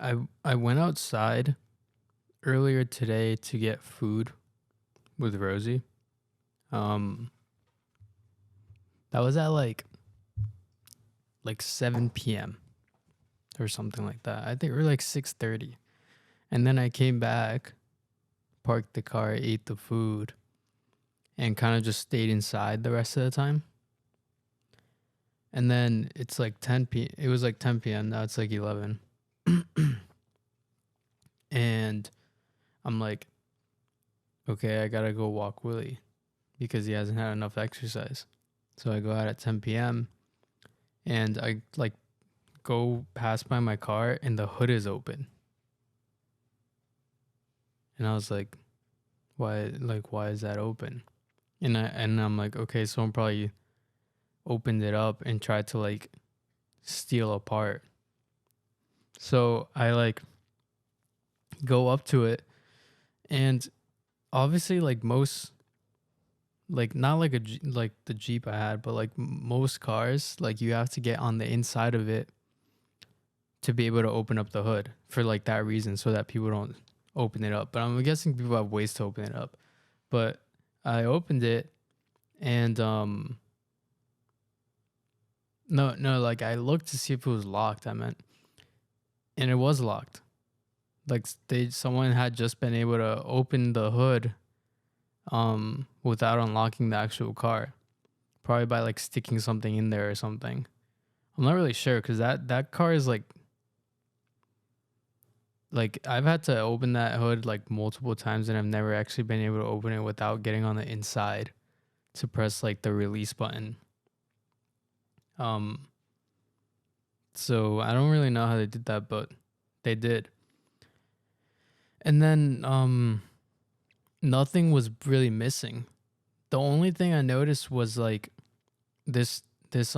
I went outside earlier today to get food with Rosie. Um, that was at like 7 p.m. or something like that. I think or like 6:30. And then I came back, parked the car, ate the food, and kind of just stayed inside the rest of the time. And then it's like 10 p. It was like 10 p.m. Now it's like 11. And I'm like, okay, I gotta go walk Willie because he hasn't had enough exercise. So I go out at 10 p.m. and I like go pass by my car and the hood is open. And I was like, why is that open? And I'm like, okay, someone probably opened it up and tried to like steal a part. So I like go up to it, and obviously like most, like not like like the Jeep I had, but like most cars, like you have to get on the inside of it to be able to open up the hood for like that reason, so that people don't open it up. But I'm guessing people have ways to open it up. But I opened it, and no, like I looked to see if it was locked, I meant. And it was locked. Like someone had just been able to open the hood without unlocking the actual car. Probably by like sticking something in there or something. I'm not really sure cuz that car is like I've had to open that hood like multiple times and I've never actually been able to open it without getting on the inside to press like the release button. Um so I don't really know how they did that, but they did. And then nothing was really missing. The only thing I noticed was like this this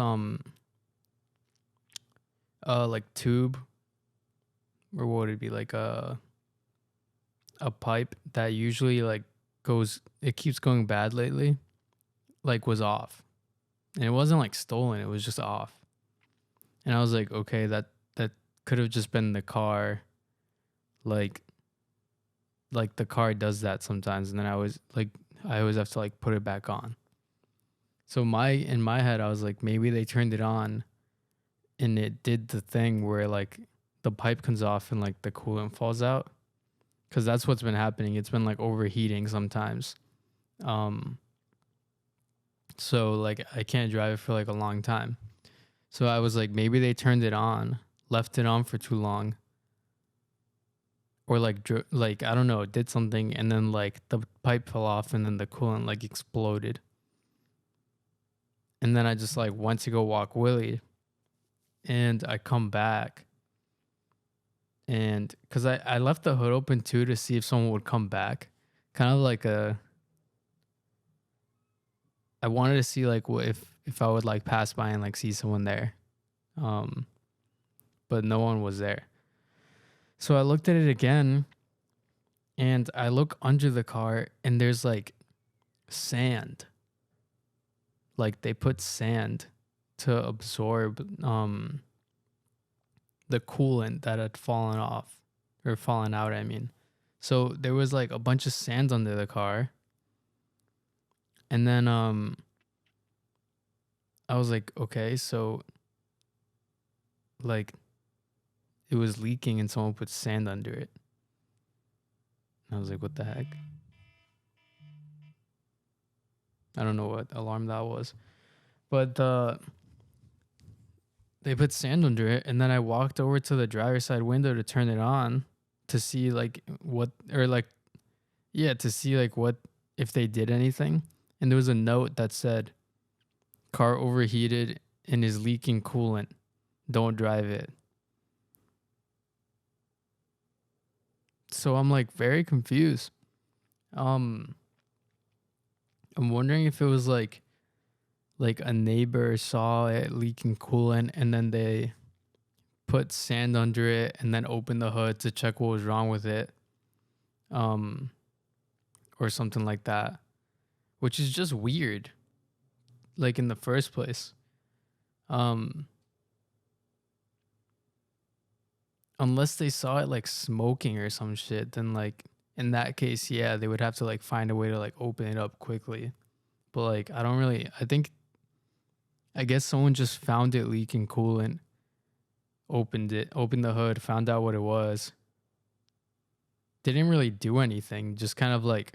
like tube, or what would it be, like a pipe that usually like goes, it keeps going bad lately, like was off. And it wasn't like stolen, it was just off. And I was like, okay, that could have just been the car, like the car does that sometimes, and then I always have to like put it back on. So in my head I was like, maybe they turned it on and it did the thing where like the pipe comes off and like the coolant falls out, because that's what's been happening. It's been like overheating sometimes. um so like I can't drive it for like a long time. So I was like, maybe they turned it on, left it on for too long, or like like I don't know, did something, and then like the pipe fell off and then the coolant like exploded. And then I just like went to go walk Willie, and I come back, and because I left the hood open too to see if someone would come back, kind of like I wanted to see like what if I would like pass by and like see someone there. um but no one was there. So I looked at it again, and I look under the car and there's like sand. Like they put sand to absorb the coolant that had fallen off, or fallen out, I mean. So there was like a bunch of sand under the car. And then I was like, okay, so like it was leaking and someone put sand under it. And I was like, what the heck? I don't know what alarm that was. But they put sand under it, and then I walked over to the driver's side window to turn it on to see like what, or like, yeah, to see like what, if they did anything. And there was a note that said, car overheated and is leaking coolant, don't drive it. So I'm like very confused. um I'm wondering if it was like a neighbor saw it leaking coolant and then they put sand under it and then opened the hood to check what was wrong with it, um or something like that, which is just weird, like in the first place. um unless they saw it like smoking or some shit, then like in that case, yeah, they would have to like find a way to like open it up quickly. But like I don't really I think I guess someone just found it leaking coolant, opened it, opened the hood, found out what it was. Didn't really do anything, just kind of like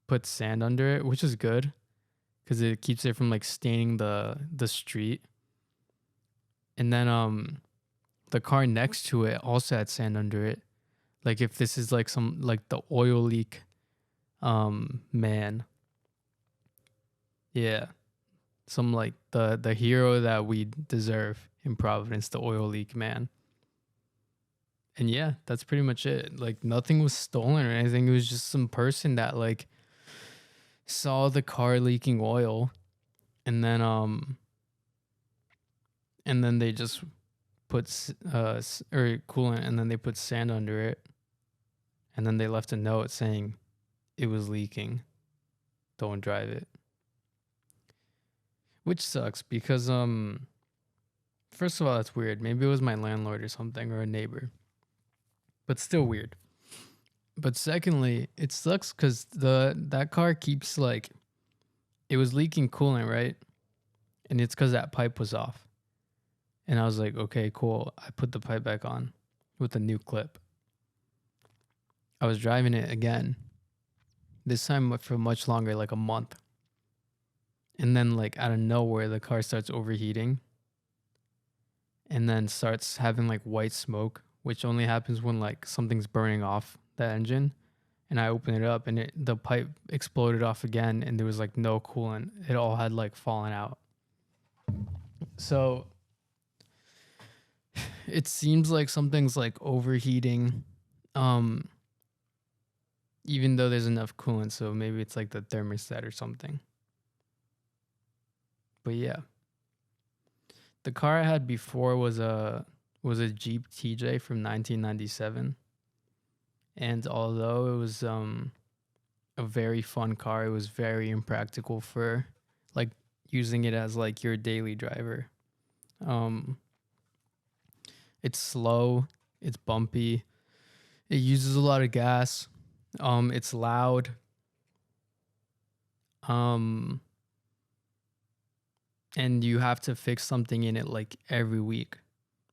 put sand under it, which is good because it keeps it from like staining the street. And then the car next to it also had sand under it. Like if this is like some like the oil leak man. Yeah. Some like the hero that we deserve in Providence, the oil leak man. And yeah, that's pretty much it. Like nothing was stolen or anything. It was just some person that like saw the car leaking oil and then they just put or coolant and then they put sand under it and then they left a note saying it was leaking. Don't drive it. Which sucks because first of all that's weird. Maybe it was my landlord or something or a neighbor. But still weird. But secondly, it sucks cuz that car keeps like it was leaking coolant, right? And it's cuz that pipe was off. And I was like, "Okay, cool." I put the pipe back on with a new clip. I was driving it again. This time for much longer, like a month. And then like out of nowhere the car starts overheating and then starts having like white smoke, which only happens when like something's burning off the engine. And I opened it up and the pipe exploded off again and there was like no coolant. It all had like fallen out. So it seems like something's like overheating. Um Even though there's enough coolant, so maybe it's like the thermostat or something. But yeah. The car I had before was a Jeep TJ from 1997. And although it was a very fun car, it was very impractical for like using it as like your daily driver. Um it's slow, it's bumpy, it uses a lot of gas. It's loud. Um and you have to fix something in it like every week.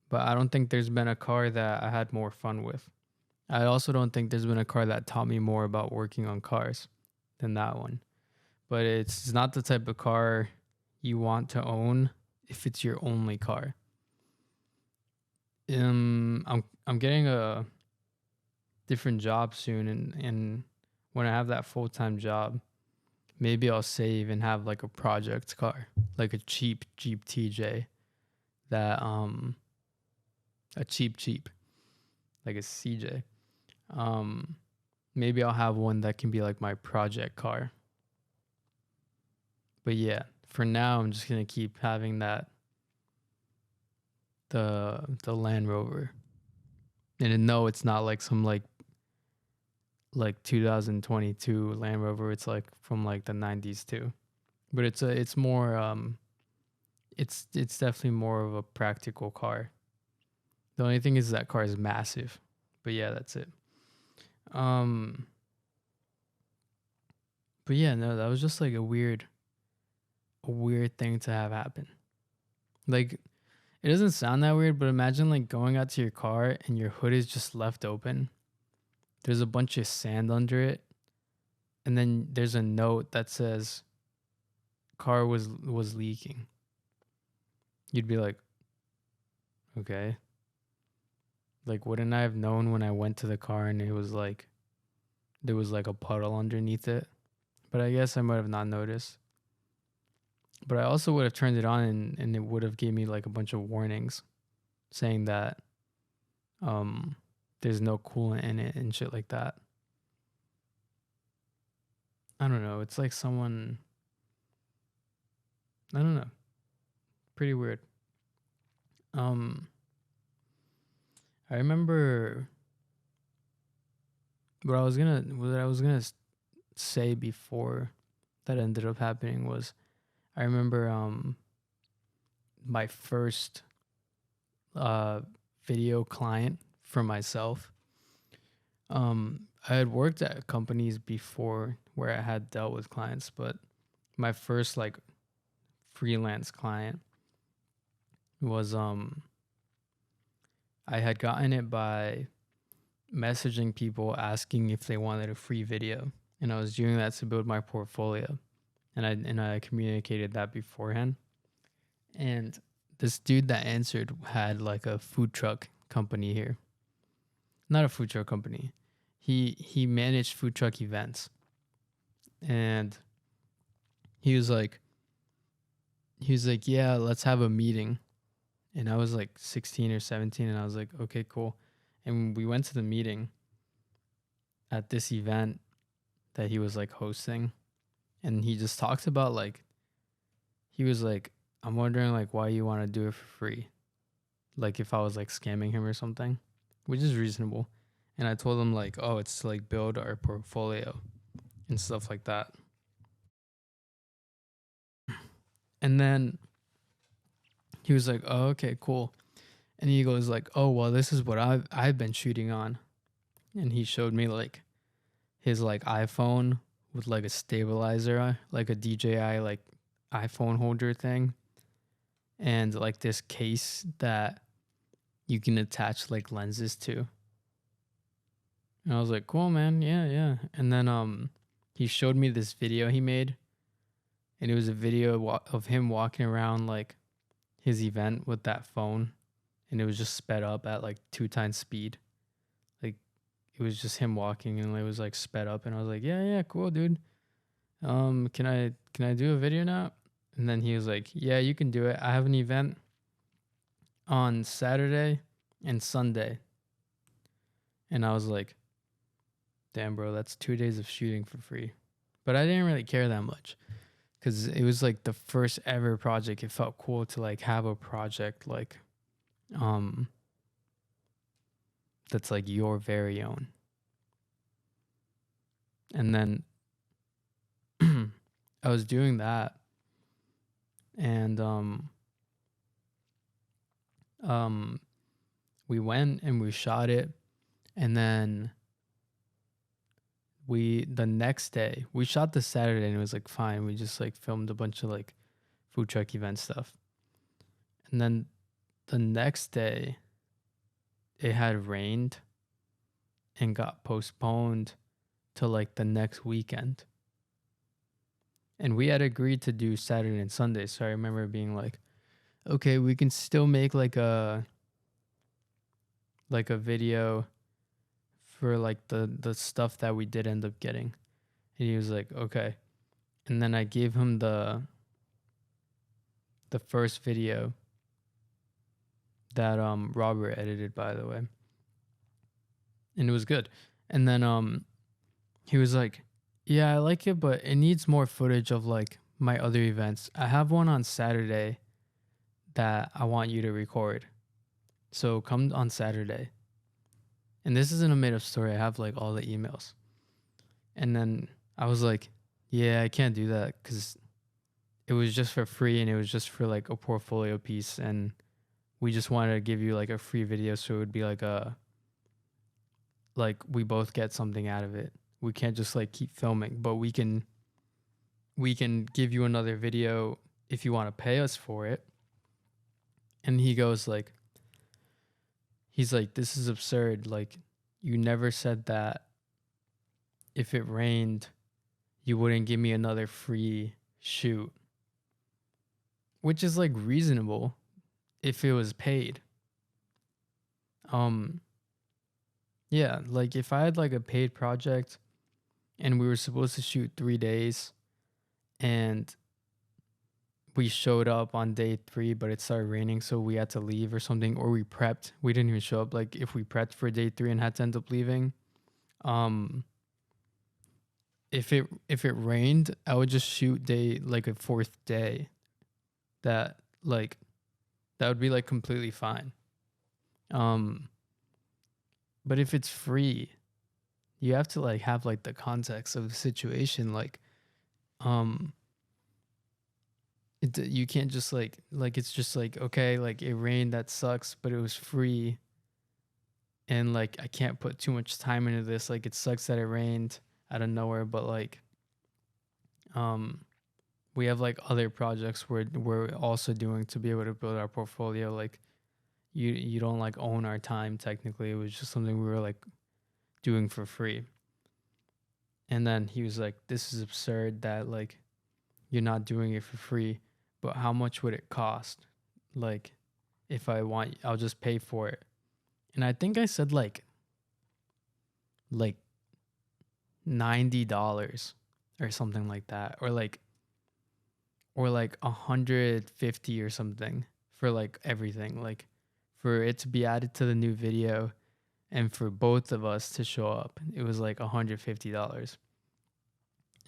But I don't think there's been a car that I had more fun with. I also don't think there's been a car that taught me more about working on cars than that one. But it's not the type of car you want to own if it's your only car. I'm getting a different job soon and when I have that full-time job, maybe I'll save and have like a project car, like a cheap Jeep TJ that a cheap like a CJ. Maybe I'll have one that can be like my project car. But yeah, for now I'm just gonna keep having that the Land Rover. And no, it's not like some like 2022 Land Rover. It's like from like the 90s too. But it's more it's definitely more of a practical car. The only thing is that car is massive. But yeah, that's it. Um but yeah, no, that was just like a weird thing to have happen. Like it doesn't sound that weird, but imagine like going out to your car and your hood is just left open. There's a bunch of sand under it, and then there's a note that says car was leaking. You'd be like, okay. Like wouldn't I have known when I went to the car and it was like there was like a puddle underneath it? But I guess I might have not noticed. But I also would have turned it on and it would have gave me like a bunch of warnings saying that there's no coolant in it and shit like that. I don't know. It's like someone I don't know. Pretty weird. Um I remember what I was gonna say before that ended up happening was I remember my first video client for myself. I had worked at companies before where I had dealt with clients, but my first like freelance client was I had gotten it by messaging people asking if they wanted a free video, and I was doing that to build my portfolio, and I communicated that beforehand. And this dude that answered had like a food truck company here. Not a food truck company. He managed food truck events. And he was like yeah, let's have a meeting. And I was like 16 or 17, and I was like, okay, cool. And we went to the meeting at this event that he was like hosting, and he just talked about like, he was like, I'm wondering like why you want to do it for free, like if I was like scamming him or something, which is reasonable. And I told him like, oh, it's to like build our portfolio and stuff like that. And then he was like, oh, okay, cool. And he goes like, oh, well, this is what I've been shooting on. And he showed me like his like iPhone with like a stabilizer, like a DJI like iPhone holder thing, and like this case that you can attach like lenses to. And I was like, cool, man. Yeah, yeah. And then he showed me this video he made, and it was a video of him walking around like his event with that phone, and it was just sped up at like 2 times speed. Like it was just him walking, and it was like sped up, and I was like, yeah, yeah, cool, dude. Can I do a video now? And then he was like, yeah, you can do it. I have an event on Saturday and Sunday. And I was like, damn, bro, that's 2 days of shooting for free. But I didn't really care that much because it was like the first ever project. It felt cool to like have a project like that's like your very own. And then I was doing that, and we went and we shot it, and then the next day we shot the Saturday, and it was like fine. We just like filmed a bunch of like food truck event stuff. And then the next day it had rained and got postponed to like the next weekend. And we had agreed to do Saturday and Sunday. So I remember being like, okay, we can still make like a video for like the stuff that we did end up getting. And he was like, okay. And then I gave him the first video that Robert edited, by the way. And it was good. And then he was like, yeah, I like it, but it needs more footage of like my other events. I have one on Saturday that I want you to record. So come on Saturday. And this isn't a made up story. I have like all the emails. And then I was like, yeah, I can't do that because it was just for free, and it was just for like a portfolio piece, and we just wanted to give you like a free video, so it would be like we both get something out of it. We can't just like keep filming, but we can give you another video if you want to pay us for it. And he goes like, he's like, this is absurd. Like, you never said that if it rained, you wouldn't give me another free shoot, which is like reasonable if it was paid. Yeah, like if I had like a paid project and we were supposed to shoot 3 days and we showed up on day 3, but it started raining, so we had to leave or something, or we didn't even show up. Like if we prepped for day 3 and had to end up leaving, if it rained, I would just shoot like a 4th day. That would be like completely fine. But if it's free, you have to like have like the context of the situation. Like, you can't just like it's just like, okay, like it rained, that sucks, but it was free, and like I can't put too much time into this. Like it sucks that it rained out of nowhere, but like um we have like other projects we're also doing to be able to build our portfolio. Like you don't like own our time technically. It was just something we were like doing for free. And then he was like, this is absurd that like you're not doing it for free, but how much would it cost? Like if I want, I'll just pay for it. And I think I said like $90 or something like that, or like 150 or something for like everything, like for it to be added to the new video and for both of us to show up. It was like $150.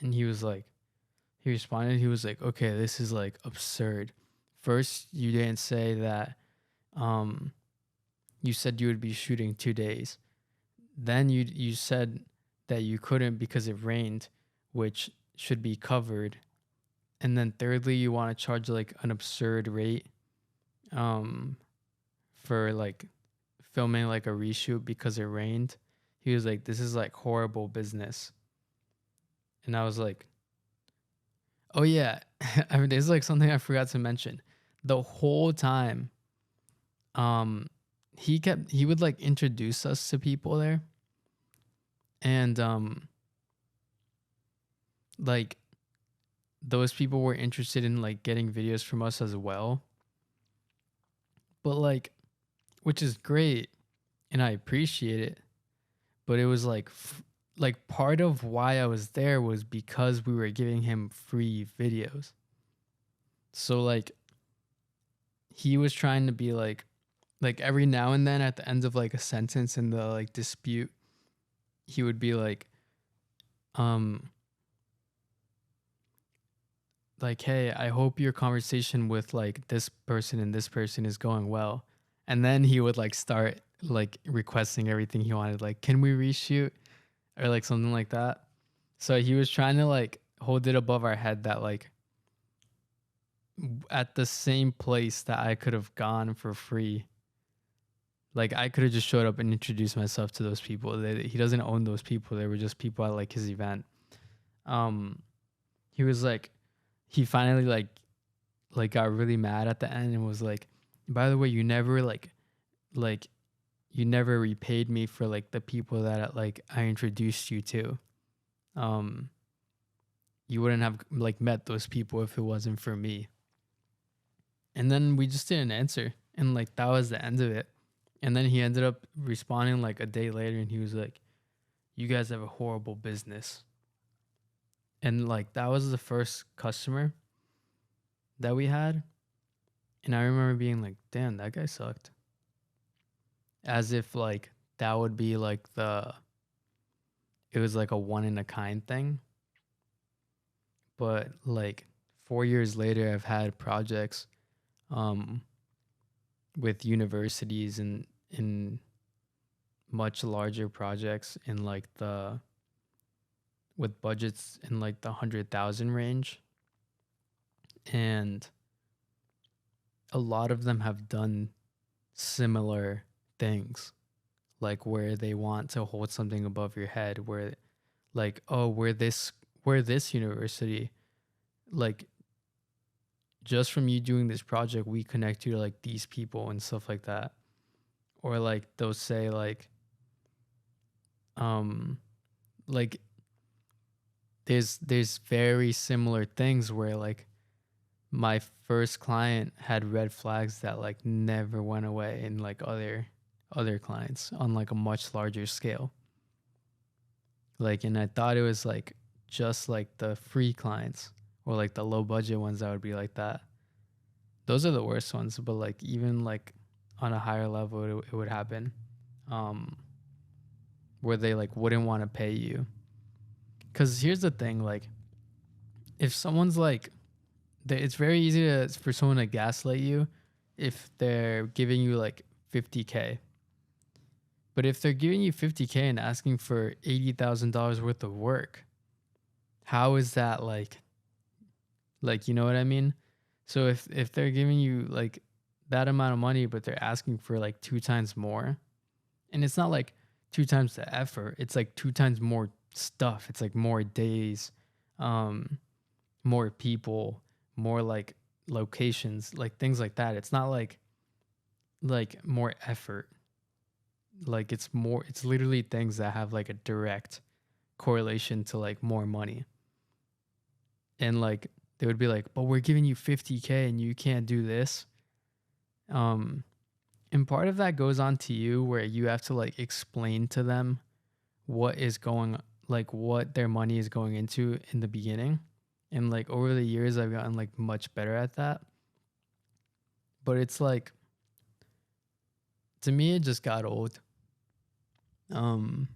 And he responded, he was like, okay, this is like absurd. First, you didn't say that, um, you said you would be shooting 2 days. Then you said that you couldn't because it rained, which should be covered. And then thirdly, you want to charge like an absurd rate, um, for like filming like a reshoot because it rained. He was like, this is like horrible business. And I was like, oh yeah, I mean, there's like something I forgot to mention. The whole time, um, he would like introduce us to people there, and like those people were interested in like getting videos from us as well. But like, which is great, and I appreciate it. But it was like, like part of why I was there was because we were giving him free videos. So like he was trying to be like every now and then at the end of like a sentence in the like dispute, he would be um like, hey, I hope your conversation with like this person and this person is going well. And then he would like start like requesting everything he wanted, like, can we reshoot or like something like that. So he was trying to like hold it above our head that like at the same place that I could have gone for free, like I could have just showed up and introduced myself to those people. He doesn't own those people. They were just people at like his event. Um, he was like, he finally like got really mad at the end and was like, by the way, you never like you never repaid me for like the people that like I introduced you to. Um, you wouldn't have like met those people if it wasn't for me. And then we just didn't answer, and like that was the end of it. And then he ended up responding like a day later, and he was like, you guys have a horrible business. And like that was the first customer that we had. And I remember being like, damn, that guy sucked. As if like that would be like it was like a one in a kind thing. But like 4 years later, I've had projects um, with universities and in much larger projects in like the with budgets in like the 100,000 range, and a lot of them have done similar things, like where they want to hold something above your head, where like, oh, we're this university, like just from you doing this project we connect you to like these people and stuff like that. Or like they'll say um like there's very similar things where like my first client had red flags that like never went away in like other clients on like a much larger scale. Like, and I thought it was like just like the free clients or like the low budget ones that would be like that. Those are the worst ones, but like even like on a higher level it would happen, um where they like wouldn't want to pay you. Because here's the thing, like if someone's like it's very easy for someone to gaslight you if they're giving you like 50K. But if they're giving you 50K and asking for $80,000 worth of work, how is that like you know what I mean? So if they're giving you like that amount of money but they're asking for like two times more, And it's not like 2 times the effort, it's like 2 times more stuff. It's like more days, um more people, more like locations, like things like that. It's not like more effort. Like it's literally things that have like a direct correlation to like more money. And like they would be like, but we're giving you 50K and you can't do this. um and part of that goes on to you, where you have to like explain to them what is going, like what their money is going into in the beginning. And like over the years I've gotten like much better at that. But it's like, to me it just got old. um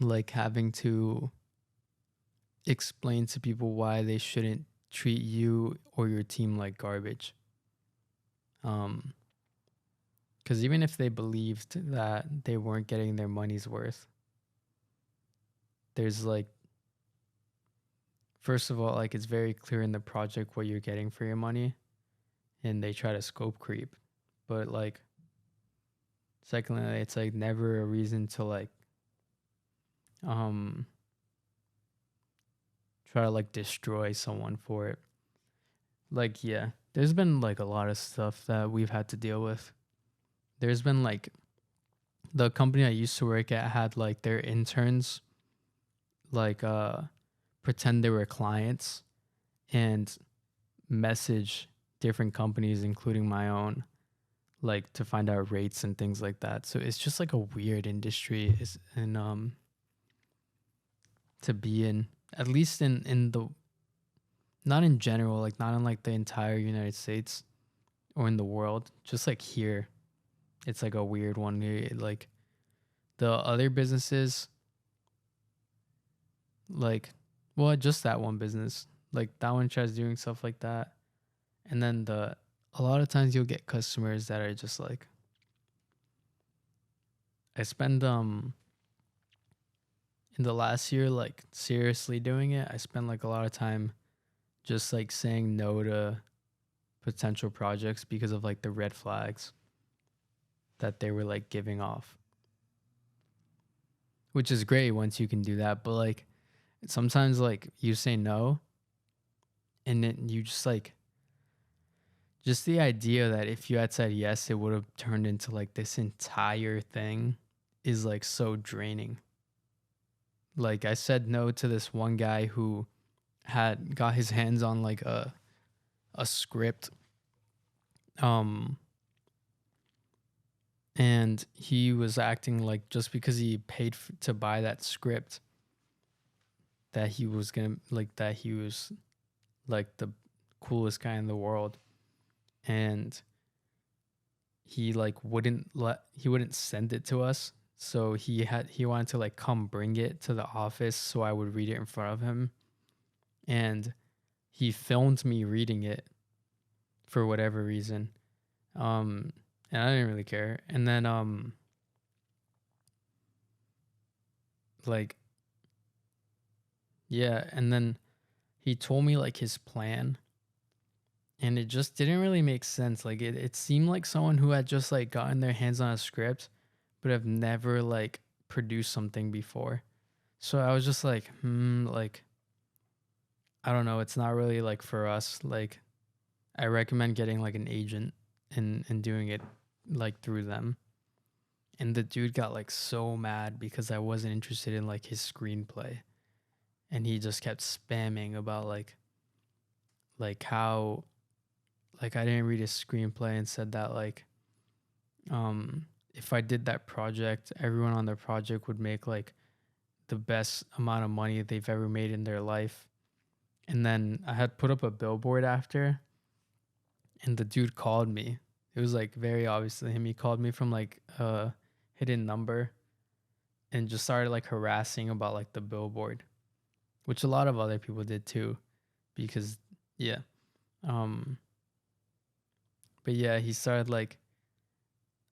like having to explain to people why they shouldn't treat you or your team like garbage. um because even if they believed that they weren't getting their money's worth, there's like, first of all, like it's very clear in the project what you're getting for your money, and they try to scope creep. But like, secondly, it's like never a reason to like um try to like destroy someone for it. Like, yeah, there's been like a lot of stuff that we've had to deal with. There's been like, the company I used to work at had like their interns like pretend they were clients and message different companies, including my own, like to find out rates and things like that. So it's just like a weird industry, is and to be in, at least in the, not in general, like not in like the entire United States or in the world, just like here, it's like a weird one. Like the other businesses, like, well, just that one business, like that one tries doing stuff like that. And then a lot of times you'll get customers that are just like, I spend in the last year, like seriously doing it, I spent like a lot of time just like saying no to potential projects because of like the red flags that they were like giving off. Which is great once you can do that, but like sometimes like you say no, and then you just like, just the idea that if you had said yes, it would have turned into like this entire thing is like so draining. Like I said no to this one guy who had got his hands on like a script, um and he was acting like just because he paid to buy that script, that he was gonna, like that he was like the coolest guy in the world. And he wouldn't send it to us, so he wanted to like come bring it to the office so I would read it in front of him. And he filmed me reading it for whatever reason. um and I didn't really care. And then like, yeah, and then he told me like his plan, and it just didn't really make sense. Like it seemed like someone who had just like gotten their hands on a script but have never like produced something before. So I was just like, like I don't know, it's not really like for us. Like I recommend getting like an agent and doing it like through them. And the dude got like so mad because I wasn't interested in like his screenplay. And he just kept spamming about like how, like I didn't read his screenplay, and said that like if I did that project, everyone on the project would make like the best amount of money they've ever made in their life. And then I had put up a billboard after, and the dude called me. It was like very obviously him. He called me from like a hidden number and just started like harassing about like the billboard, which a lot of other people did too, because yeah. Um but yeah, he started like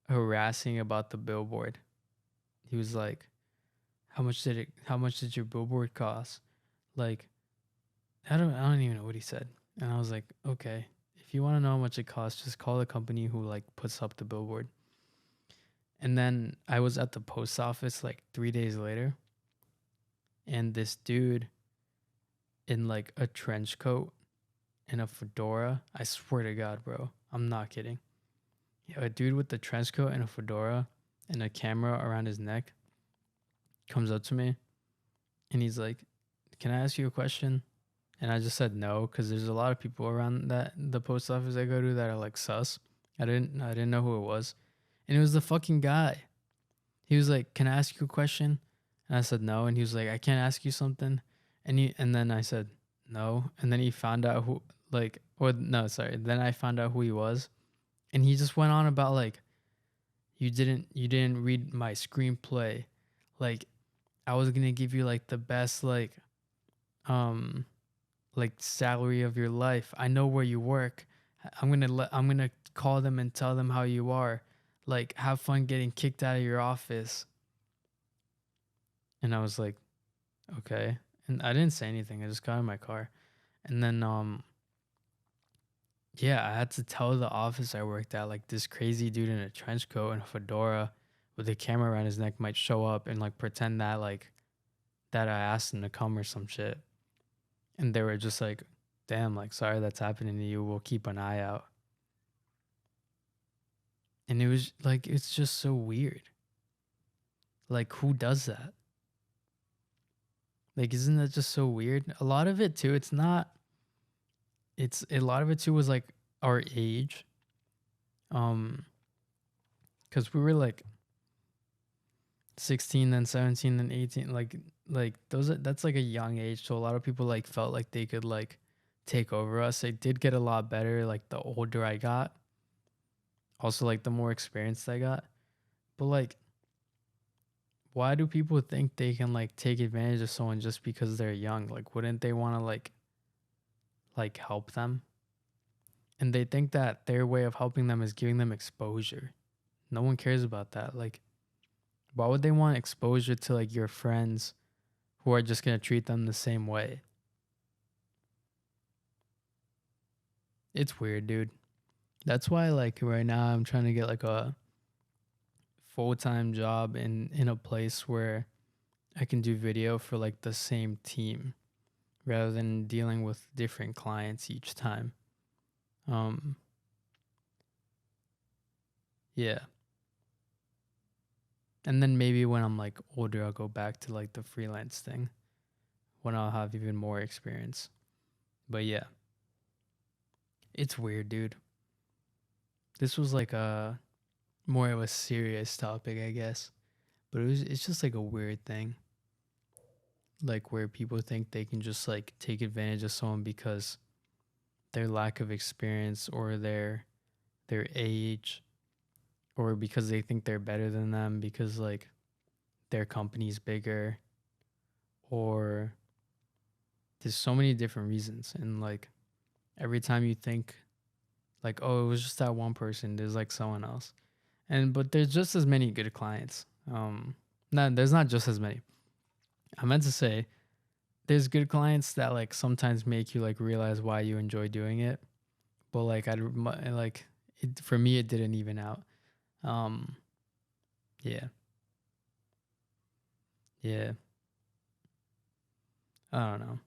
harassing about the billboard. He was like, how much did your billboard cost? Like, I don't even know what he said. And I was like, okay, if you want to know how much it costs, just call the company who like puts up the billboard. And then I was at the post office like 3 days later, and this dude in like a trench coat and a fedora. I swear to God, bro. I'm not kidding. Yeah, a dude with the trench coat and a fedora and a camera around his neck comes up to me and he's like, "Can I ask you a question?" And I just said no because there's a lot of people around that the post office I go to that are like sus. I didn't know who it was, and it was the fucking guy. He was like, "Can I ask you a question?" And I said no, and he was like, "I can't ask you something," and then I said no, and then he found out who like or no sorry, then I found out who he was, and he just went on about like you didn't read my screenplay, like I was gonna give you like the best um like salary of your life. I know where you work. I'm gonna call them and tell them how you are. Like have fun getting kicked out of your office. And I was like, okay. And I didn't say anything. I just got in my car. And then yeah, I had to tell the office I worked at like this crazy dude in a trench coat and a fedora with a camera around his neck might show up and like pretend that like that I asked him to come or some shit. And they were just like, damn, like sorry that's happening to you. We'll keep an eye out. And it was like it's just so weird. Like who does that? Like isn't that just so weird? A lot of it too, it's not it's a lot of it too was like our age. Um cuz we were like 16 then 17 then 18 like those that's like a young age, so a lot of people like felt like they could like take over us. It did get a lot better like the older I got. Also like the more experienced I got. But like why do people think they can like take advantage of someone just because they're young? Like wouldn't they want to like help them? And they think that their way of helping them is giving them exposure. No one cares about that. Like why would they want exposure to like your friends who are just going to treat them the same way? It's weird, dude. That's why like right now I'm trying to get like a full-time job in a place where I can do video for like the same team rather than dealing with different clients each time. Um yeah. And then maybe when I'm like older I'll go back to like the freelance thing when I'll have even more experience. But yeah, it's weird, dude. This was like a more of a serious topic, I guess. But it's just like a weird thing. Like where people think they can just like take advantage of someone because their lack of experience or their age or because they think they're better than them because like their company's bigger or there's so many different reasons. And like every time you think like, oh, it was just that one person, there's like someone else. And but there's just as many good clients. No, there's not just as many. I meant to say there's good clients that like sometimes make you like realize why you enjoy doing it. But like like it, for me it didn't even out. Um yeah. Yeah. I don't know.